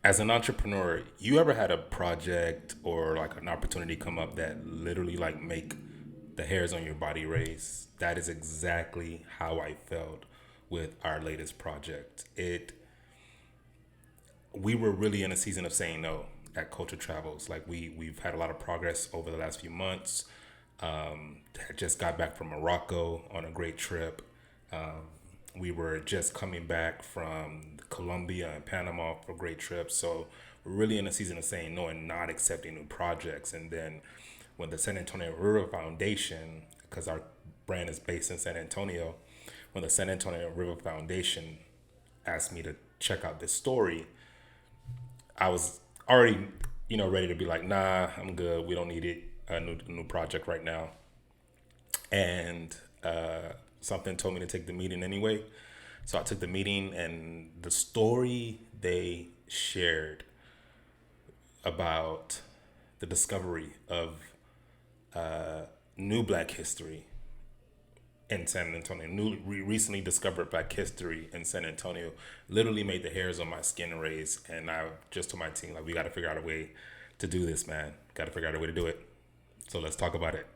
As an entrepreneur, you ever had a project or like an opportunity come up that literally like make the hairs on your body raise? That is exactly how I felt with our latest project. We were really in a season of saying no at Culture Travels. Like we've had a lot of progress over the last few months. Had just got back from Morocco on a great trip. We were just coming back from Colombia and Panama for great trips. So we're really in a season of saying no and not accepting new projects. And then when the San Antonio River Foundation, because our brand is based in San Antonio, when the San Antonio River Foundation asked me to check out this story, I was already, ready to be like, nah, I'm good. We don't need it. A new project right now. And something told me to take the meeting anyway. So I took the meeting, and the story they shared about the discovery of new Black history in San Antonio, recently discovered Black history in San Antonio, literally made the hairs on my skin raise. And I just told my team, like, we got to figure out a way to do this, man. Got to figure out a way to do it. So let's talk about it.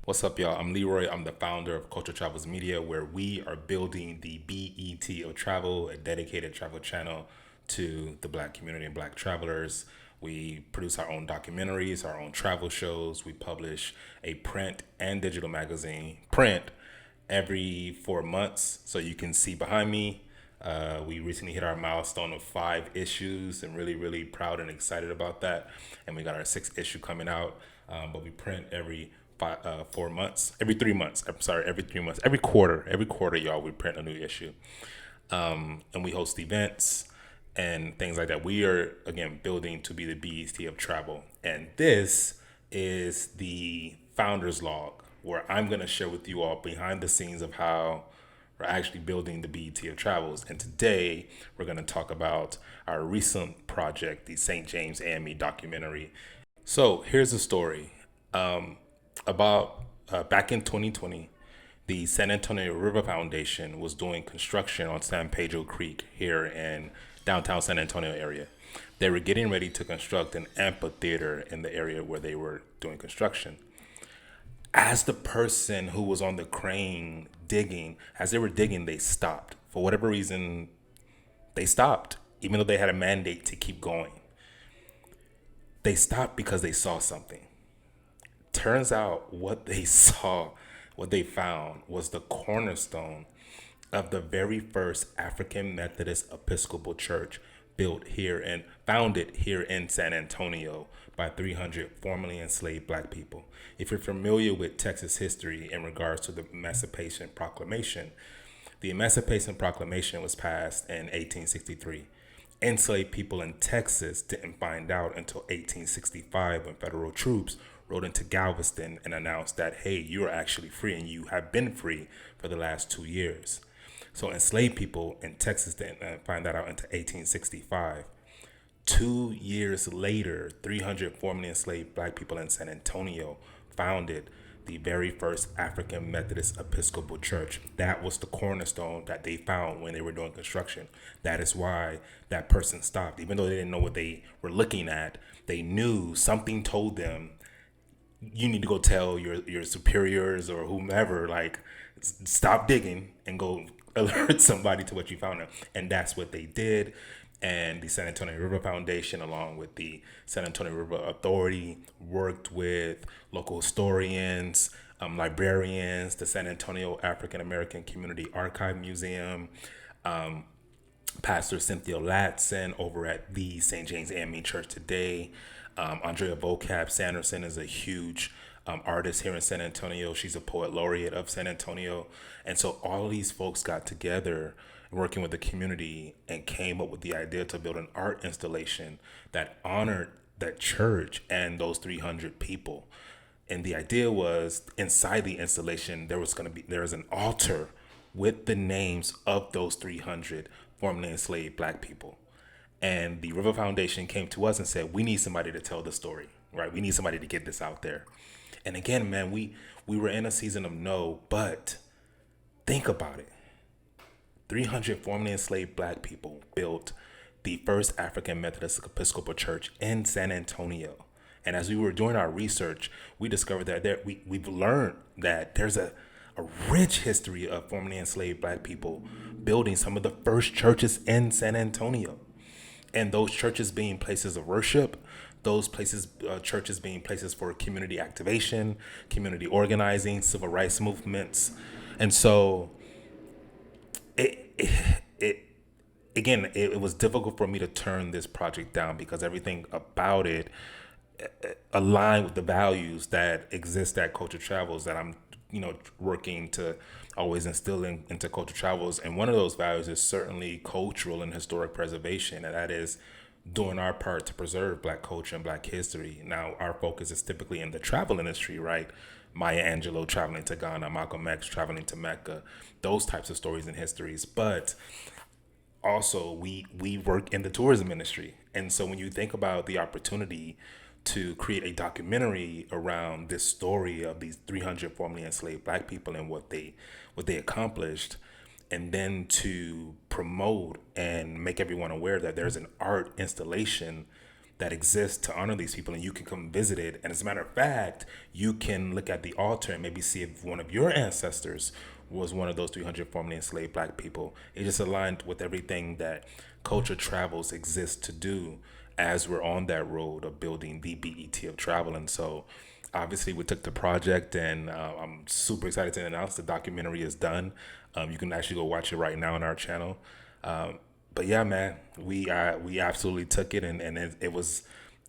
What's up, y'all? I'm Leroy. I'm the founder of Culture Travels Media, where we are building the BET of travel, a dedicated travel channel to the Black community and Black travelers. We produce our own documentaries, our own travel shows. We publish a print and digital magazine. Print every 4 months, so you can see behind me. We recently hit our milestone of 5 issues, and really proud and excited about that. And we got our 6th issue coming out. But we print every 4 months, every 3 months. I'm sorry, every 3 months, every quarter, y'all. We print a new issue, and we host events and things like that. We are again building to be the BET of travel, and this is the founder's log, where I'm gonna share with you all behind the scenes of how we're actually building the BET of travels. And today we're gonna talk about our recent project, the St. James AME documentary. So here's the story. About back in 2020, the San Antonio River Foundation was doing construction on San Pedro Creek here in downtown San Antonio area. They were getting ready to construct an amphitheater in the area where they were doing construction. As the person who was on the crane digging, as they were digging, they stopped. For whatever reason, they stopped, even though they had a mandate to keep going. They stopped because they saw something. Turns out what they saw, what they found, was the cornerstone of the very first African Methodist Episcopal Church built here and founded here in San Antonio by 300 formerly enslaved Black people. If you're familiar with Texas history in regards to the Emancipation Proclamation, the Emancipation Proclamation was passed in 1863. Enslaved people in Texas didn't find out until 1865, when federal troops rode into Galveston and announced that, hey, you're actually free, and you have been free for the last 2 years. So enslaved people in Texas didn't find that out until 1865. 2 years later, 300 formerly enslaved Black people in San Antonio founded the very first African Methodist Episcopal Church. That was the cornerstone that they found when they were doing construction. That is why that person stopped. Even though they didn't know what they were looking at, they knew something told them, you need to go tell your superiors or whomever, like, stop digging and go alert somebody to what you found out. And that's what they did. And the San Antonio River Foundation, along with the San Antonio River Authority, worked with local historians, librarians, the San Antonio African American Community Archive Museum, Pastor Cynthia Latson over at the St. James AME Church today. Andrea Vocab Sanderson is a huge artist here in San Antonio. She's a poet laureate of San Antonio. And so all of these folks got together working with the community and came up with the idea to build an art installation that honored that church and those 300 people. And the idea was, inside the installation, there was an altar with the names of those 300 formerly enslaved Black people. And the River Foundation came to us and said, we need somebody to tell the story, right? We need somebody to get this out there. And again, man, we were in a season of no, but think about it. 300 formerly enslaved Black people built the first African Methodist Episcopal Church in San Antonio. And as we were doing our research, we discovered that we've learned that there's a rich history of formerly enslaved Black people building some of the first churches in San Antonio. And those churches being places of worship, those places, churches being places for community activation, community organizing, civil rights movements. And so it was difficult for me to turn this project down because everything about it aligned with the values that exist at Culture Travels that I'm, working to always instill into Culture Travels. And one of those values is certainly cultural and historic preservation, and that is doing our part to preserve Black culture and Black history. Now, our focus is typically in the travel industry, right? Maya Angelou traveling to Ghana, Malcolm X traveling to Mecca, those types of stories and histories. But also, we work in the tourism industry. And so when you think about the opportunity to create a documentary around this story of these 300 formerly enslaved Black people and what they accomplished, and then to promote and make everyone aware that there's an art installation that exists to honor these people, and you can come visit it. And as a matter of fact, you can look at the altar and maybe see if one of your ancestors was one of those 300 formerly enslaved Black people. It just aligned with everything that Culture Travels exists to do as we're on that road of building the BET of travel. And so obviously we took the project, and I'm super excited to announce the documentary is done. You can actually go watch it right now on our channel. But yeah, man, we absolutely took it, and it was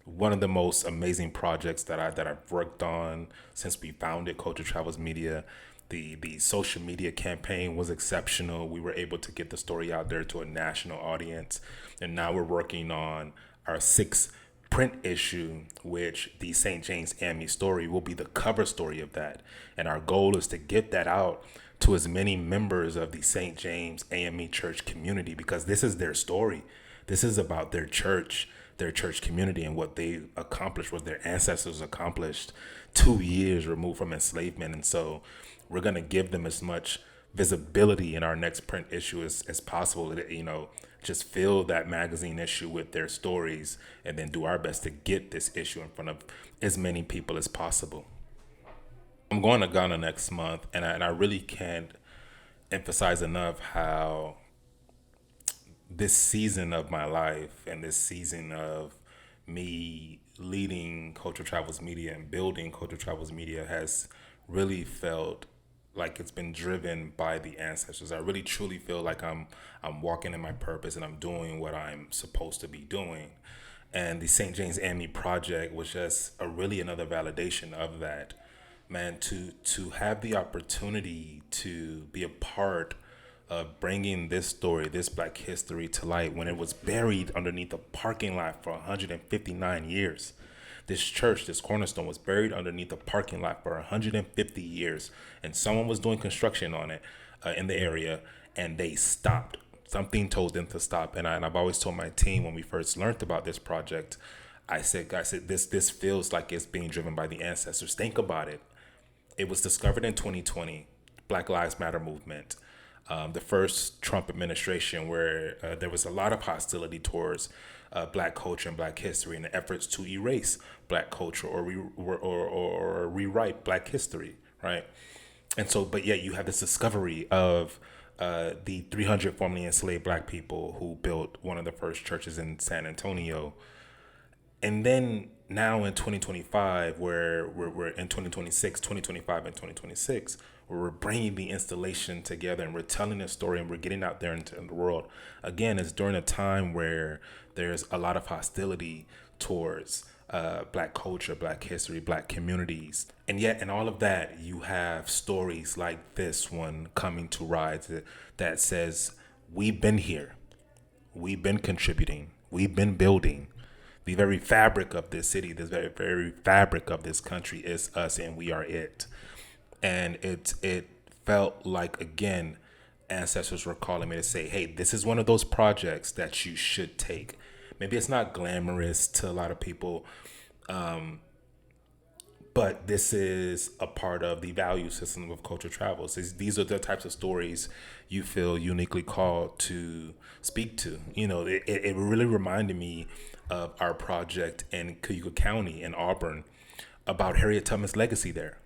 one of the most amazing projects that I've worked on since we founded Culture Travels Media. The social media campaign was exceptional. We were able to get the story out there to a national audience, and now we're working on our 6th print issue, which the St. James AME story will be the cover story of that. And our goal is to get that out to as many members of the St. James AME Church community, because this is their story. This is about their church community and what they accomplished, what their ancestors accomplished 2 years removed from enslavement. And so we're going to give them as much visibility in our next print issue as possible. Just fill that magazine issue with their stories, and then do our best to get this issue in front of as many people as possible. I'm going to Ghana next month, and I really can't emphasize enough how this season of my life and this season of me leading Culture Travels Media and building Culture Travels Media has really felt like it's been driven by the ancestors. I really truly feel like I'm walking in my purpose, and I'm doing what I'm supposed to be doing. And the St. James AME project was just really another validation of that. Man, to have the opportunity to be a part of bringing this story, this Black history to light when it was buried underneath a parking lot for 159 years. This church, this cornerstone, was buried underneath a parking lot for 150 years, and someone was doing construction on it in the area, and they stopped. Something told them to stop, and I've always told my team when we first learned about this project, I said, this feels like it's being driven by the ancestors. Think about it. It was discovered in 2020, Black Lives Matter movement, the first Trump administration, where there was a lot of hostility towards Black culture and Black history, and the efforts to erase Black culture or rewrite Black history, right? And so, but yet you have this discovery of the 300 formerly enslaved Black people who built one of the first churches in San Antonio. And then now in 2025, where we're in 2026, 2025, and 2026, where we're bringing the installation together and we're telling a story and we're getting out there into the world. Again, it's during a time where there's a lot of hostility towards Black culture, Black history, Black communities. And yet in all of that, you have stories like this one coming to rise that says, we've been here, we've been contributing, we've been building. The very fabric of this city, this very fabric of this country is us, and we are it. And it felt like, again, ancestors were calling me to say, hey, this is one of those projects that you should take. Maybe it's not glamorous to a lot of people, But this is a part of the value system of culture travels. These are the types of stories you feel uniquely called to speak to. It really reminded me of our project in Cayuga County in Auburn about Harriet Tubman's legacy there,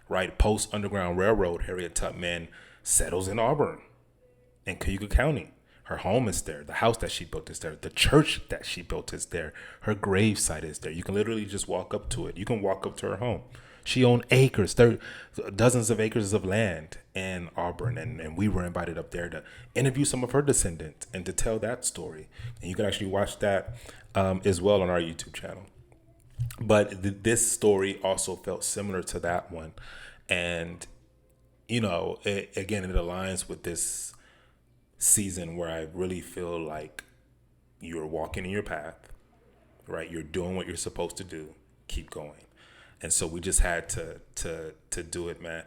right? Post Underground Railroad, Harriet Tubman settles in Auburn in Cayuga County. Her home is there. The house that she built is there. The church that she built is there. Her grave site is there. You can literally just walk up to it. You can walk up to her home. She owned acres, dozens of acres of land in Auburn. And we were invited up there to interview some of her descendants and to tell that story. And you can actually watch that as well on our YouTube channel. But this story also felt similar to that one. And, it aligns with this season where I really feel like you're walking in your path, right? You're doing what you're supposed to do. Keep going. And so we just had to do it, man.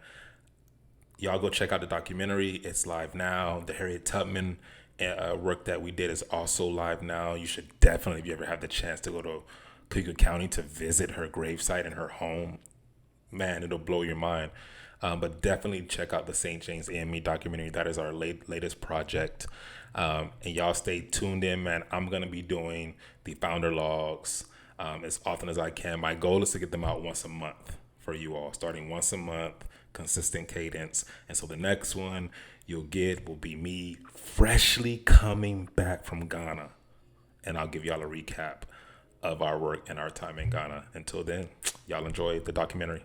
Y'all go check out the documentary. It's live now. The Harriet Tubman work that we did is also live now. You should definitely, if you ever have the chance to go to Cayuga County to visit her gravesite and her home, man, it'll blow your mind. But definitely check out the St. James AME documentary. That is our latest project. And y'all stay tuned in, man. I'm going to be doing the founder logs as often as I can. My goal is to get them out once a month for you all, starting once a month, consistent cadence. And so the next one you'll get will be me freshly coming back from Ghana. And I'll give y'all a recap of our work and our time in Ghana. Until then, y'all enjoy the documentary.